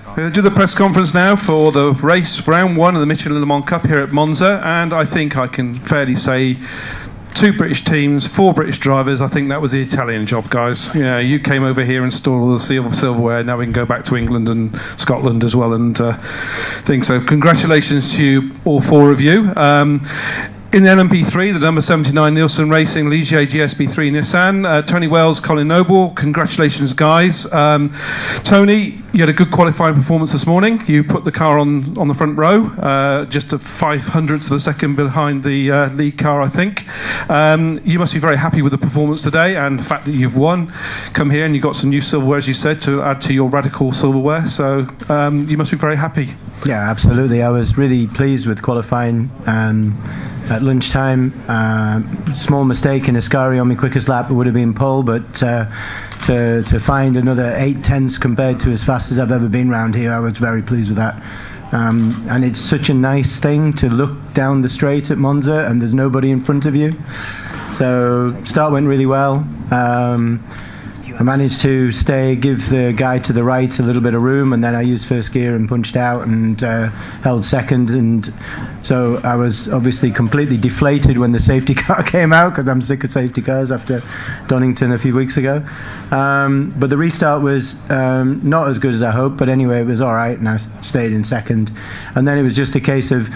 We're going to do the press conference now for the race, round one of the Michelin Le Mans Cup here at Monza, and I think I can fairly say 2 British teams, 4 British drivers. I think that was the Italian job, guys. Yeah, you came over here and stole all the silverware. Now we can go back to England and Scotland as well and things. So congratulations to you, all 4 of you. In the LMP3, the number 79 Nielsen Racing, Ligier GSB3 Nissan, Tony Wells, Colin Noble, congratulations guys. Tony, you had a good qualifying performance this morning. You put the car on the front row, just a 500th of a second behind the lead car, I think. You must be very happy with the performance today and the fact that you've won. Come here and you got some new silverware, as you said, to add to your radical silverware, so you must be very happy. Yeah, absolutely. I was really pleased with qualifying. At lunchtime, small mistake in Ascari on my quickest lap, it would have been pole, but to find another 8/10ths compared to as fast as I've ever been round here, I was very pleased with that. And it's such a nice thing to look down the straight at Monza and there's nobody in front of you. So start went really well. I managed to give the guy to the right a little bit of room, and then I used first gear and punched out and held second, and so I was obviously completely deflated when the safety car came out, because I'm sick of safety cars after Donington a few weeks ago. But the restart was not as good as I hoped, but anyway it was alright, and I stayed in second, and then it was just a case of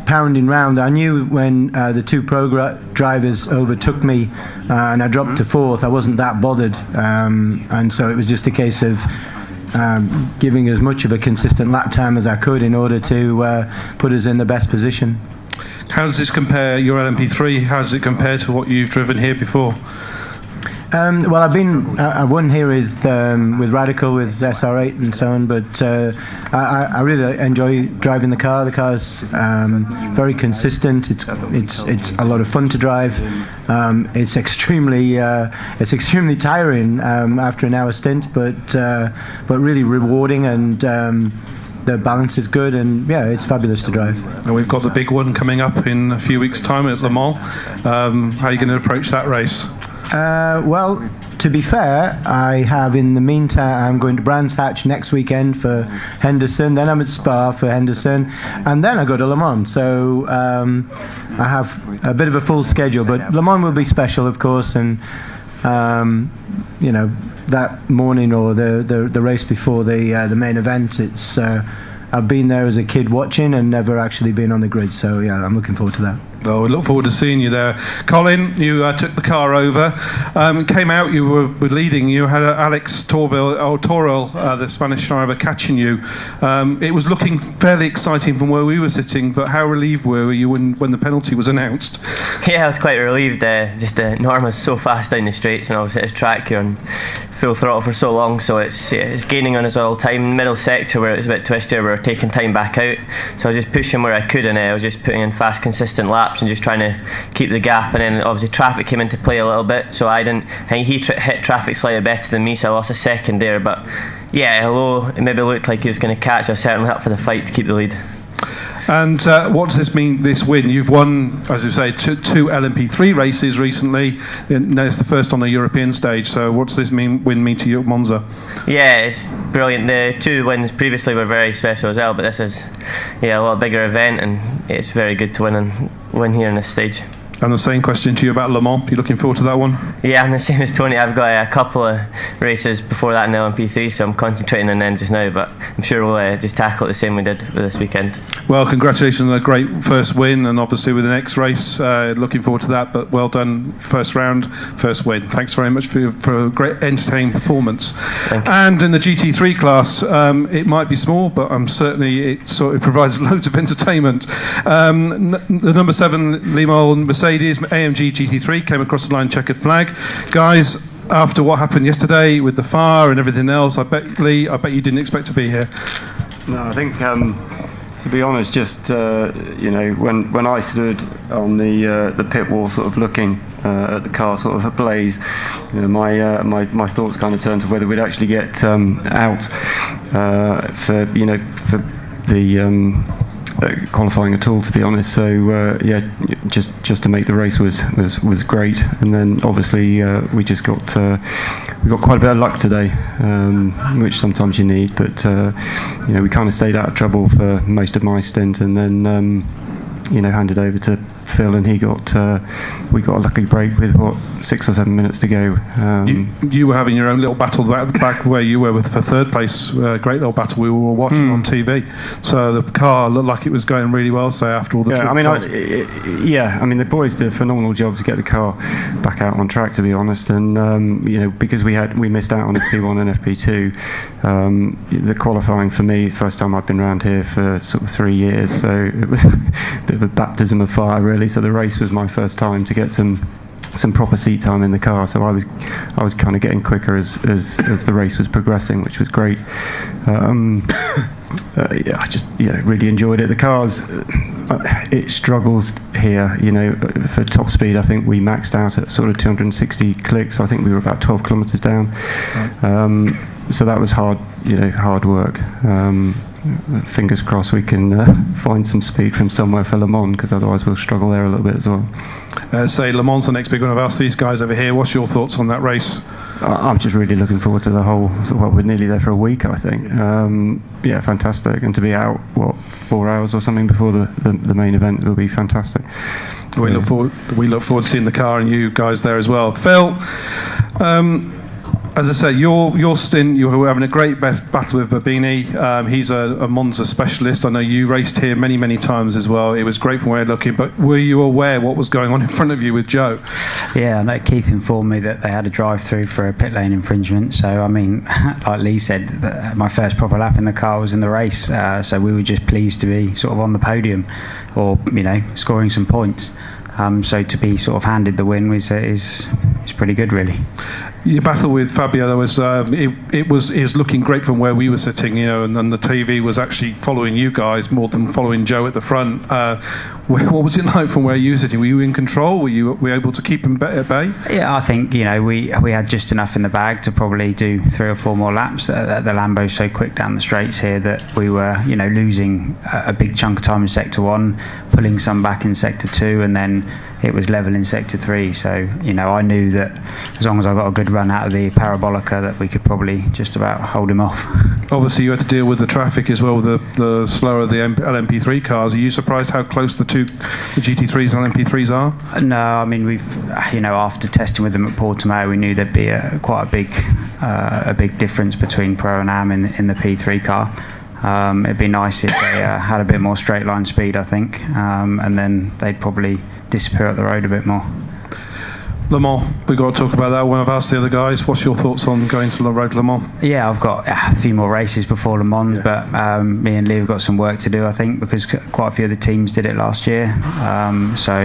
pounding round. I knew when the 2 pro drivers overtook me and I dropped to 4th, I wasn't that bothered, and so it was just a case of giving as much of a consistent lap time as I could in order to put us in the best position. How does this compare, your LMP3, how does it compare to what you've driven here before? Well, I won here with Radical, with SR8 and so on, but I really enjoy driving the car. The car's very consistent. It's a lot of fun to drive. It's extremely tiring after an hour stint, but really rewarding, and the balance is good, and yeah, it's fabulous to drive. And we've got the big one coming up in a few weeks' time at Le Mans. How are you going to approach that race? Well, to be fair, I have in the meantime, I'm going to Brands Hatch next weekend for Henderson, then I'm at Spa for Henderson, and then I go to Le Mans. So I have a bit of a full schedule, but Le Mans will be special, of course, and you know, that morning or the race before the main event, it's I've been there as a kid watching and never actually been on the grid, so yeah, I'm looking forward to that. Well, we look forward to seeing you there. Colin, you took the car over, came out, you were leading, you had Alex Toril, the Spanish driver, catching you. It was looking fairly exciting from where we were sitting, but how relieved were you when the penalty was announced? Yeah, I was quite relieved. Just Norma's so fast down the straights, and obviously his track, you're on full throttle for so long, so it's gaining on us all the time. Middle sector where it was a bit twisty, we were taking time back out, so I was just pushing where I could, and I was just putting in fast, consistent laps and just trying to keep the gap. And then obviously traffic came into play a little bit, so I think he hit traffic slightly better than me, so I lost a second there. But yeah, although it maybe looked like he was going to catch, I was certainly up for the fight to keep the lead. And what does this mean, this win? You've won, as you say, two LMP3 races recently, and it's the first on the European stage, so what does this win mean to you at Monza? Yeah, it's brilliant. The 2 wins previously were very special as well, but this is a lot bigger event, and it's very good to win here on this stage. And the same question to you about Le Mans. You looking forward to that one? Yeah, I'm the same as Tony. I've got a couple of races before that in the LMP3, so I'm concentrating on them just now, but I'm sure we'll just tackle it the same we did with this weekend. Well, congratulations on a great first win, and obviously with the next race, looking forward to that, but well done, first round, first win. Thanks very much for a great entertaining performance. Thank you. And in the GT3 class, it might be small, but it provides loads of entertainment. The number 7 Le Mans Mercedes AMG GT3 came across the line, checkered flag. Guys, after what happened yesterday with the fire and everything else, I bet you didn't expect to be here. No, I think to be honest, just when I stood on the pit wall, sort of looking at the car sort of ablaze, my thoughts kind of turned to whether we'd actually get out for the qualifying at all, to be honest. So yeah, just to make the race was great, and then obviously we got quite a bit of luck today, which sometimes you need. But we kind of stayed out of trouble for most of my stint, and then handed over to Phil, and we got a lucky break with 6 or 7 minutes to go. You were having your own little battle back where you were for third place. Great little battle we were all watching on TV. So the car looked like it was going really well. So after all the the boys did a phenomenal job to get the car back out on track, to be honest. And because we missed out on FP1 and FP2, the qualifying for me, first time I've been around here for sort of 3 years, so it was a bit of a baptism of fire, really. So the race was my first time to get some proper seat time in the car, so I was kind of getting quicker as the race was progressing, which was great. I just really enjoyed it. The cars, it struggles here, for top speed. I think we maxed out at sort of 260 clicks. I think we were about 12 kilometres down. So that was hard work. Fingers crossed we can find some speed from somewhere for Le Mans, because otherwise we'll struggle there a little bit as well. Say Le Mans the next big one. I've asked these guys over here, what's your thoughts on that race? I'm just really looking forward to the whole. Well, we're nearly there for a week, I think. Fantastic, and to be out 4 hours or something before the main event will be fantastic. We look forward to seeing the car and you guys there as well. Phil, as I said, your stint, you were having a great battle with Babini. He's a Monza specialist. I know you raced here many, many times as well. It was great from where you're looking, but were you aware what was going on in front of you with Joe? Yeah, I know Keith informed me that they had a drive-through for a pit lane infringement. So, I mean, like Lee said, my first proper lap in the car was in the race. So we were just pleased to be sort of on the podium or, scoring some points. So to be sort of handed the win is pretty good, really. Your battle with Fabio, though, it was looking great from where we were sitting, and then the TV was actually following you guys more than following Joe at the front. What was it like from where you were sitting? Were you in control? Were you able to keep him at bay? Yeah, I think we had just enough in the bag to probably do 3 or 4 more laps. The Lambo's so quick down the straights here that we were losing a big chunk of time in sector 1, pulling some back in sector 2, and then it was level in sector 3. So I knew that as long as I got a good run out of the Parabolica, that we could probably just about hold him off. Obviously you had to deal with the traffic as well, the slower the LMP3 cars. Are you surprised how close the GT3s and LMP3s are? No, I mean, we've after testing with them at Portimao, we knew there'd be quite a big difference between Pro and Am in the P3 car. It'd be nice if they had a bit more straight line speed, I think, and then they'd probably disappear up the road a bit more. Le Mans, we've got to talk about that one. I've asked the other guys, what's your thoughts on going to the road Le Mans? Yeah, I've got a few more races before Le Mans, but me and Lee have got some work to do, I think, because quite a few of the teams did it last year. So,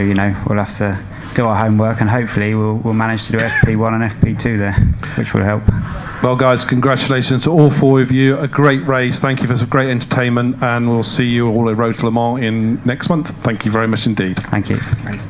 we'll have to do our homework, and hopefully we'll manage to do FP1 and FP2 there, which will help. Well, guys, congratulations to all 4 of you. A great race. Thank you for some great entertainment, and we'll see you all at Road to Le Mans in next month. Thank you very much indeed. Thank you. Thanks.